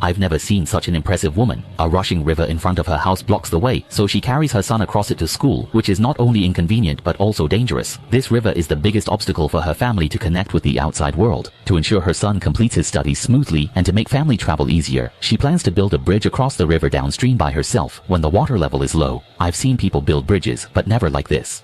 I've never seen such an impressive woman. A rushing river in front of her house blocks the way, so she carries her son across it to school, which is not only inconvenient but also dangerous. This river is the biggest obstacle for her family to connect with the outside world. To ensure her son completes his studies smoothly and to make family travel easier, she plans to build a bridge across the river downstream by herself when the water level is low. I've seen people build bridges, but never like this.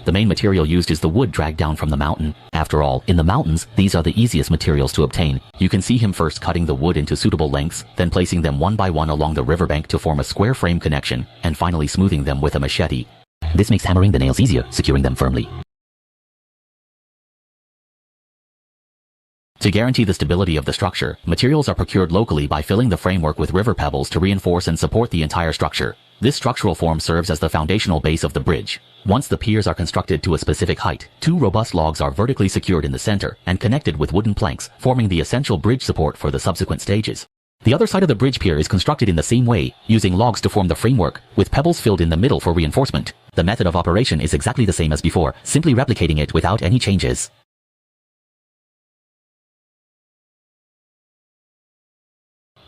The main material used is the wood dragged down from the mountain. After all, in the mountains, these are the easiest materials to obtain. You can see him first cutting the wood into suitable lengths, then placing them one by one along the riverbank to form a square frame connection, and finally smoothing them with a machete. This makes hammering the nails easier, securing them firmly. To guarantee the stability of the structure, materials are procured locally by filling the framework with river pebbles to reinforce and support the entire structure. This structural form serves as the foundational base of the bridge. Once the piers are constructed to a specific height, 2 robust logs are vertically secured in the center and connected with wooden planks, forming the essential bridge support for the subsequent stages. The other side of the bridge pier is constructed in the same way, using logs to form the framework, with pebbles filled in the middle for reinforcement. The method of operation is exactly the same as before, simply replicating it without any changes.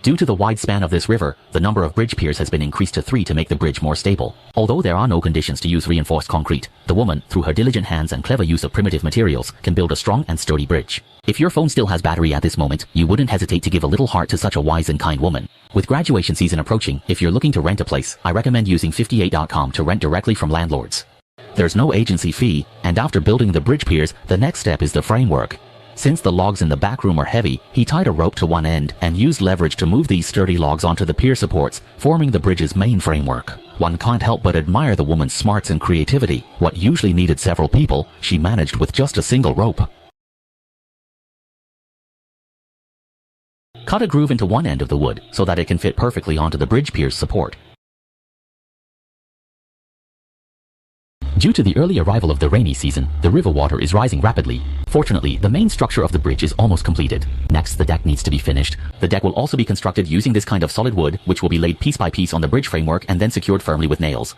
Due to the wide span of this river, the number of bridge piers has been increased to 3 to make the bridge more stable. Although there are no conditions to use reinforced concrete, the woman, through her diligent hands and clever use of primitive materials, can build a strong and sturdy bridge. If your phone still has battery at this moment, you wouldn't hesitate to give a little heart to such a wise and kind woman. With graduation season approaching, if you're looking to rent a place, I recommend using 58.com to rent directly from landlords. There's no agency fee, and after building the bridge piers, the next step is the framework. Since the logs in the back room are heavy, he tied a rope to one end and used leverage to move these sturdy logs onto the pier supports, forming the bridge's main framework. One can't help but admire the woman's smarts and creativity. What usually needed several people, she managed with just a single rope. Cut a groove into one end of the wood so that it can fit perfectly onto the bridge pier's support. Due to the early arrival of the rainy season, the river water is rising rapidly. Fortunately, the main structure of the bridge is almost completed. Next, the deck needs to be finished. The deck will also be constructed using this kind of solid wood, which will be laid piece by piece on the bridge framework and then secured firmly with nails.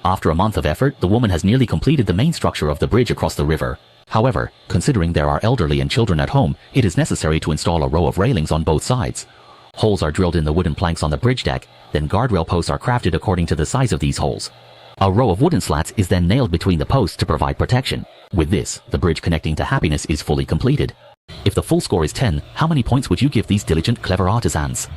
After a month of effort, the woman has nearly completed the main structure of the bridge across the river. However, considering there are elderly and children at home, it is necessary to install a row of railings on both sides. Holes are drilled in the wooden planks on the bridge deck, then guardrail posts are crafted according to the size of these holes. A row of wooden slats is then nailed between the posts to provide protection. With this, the bridge connecting to happiness is fully completed. If the full score is 10, how many points would you give these diligent, clever artisans?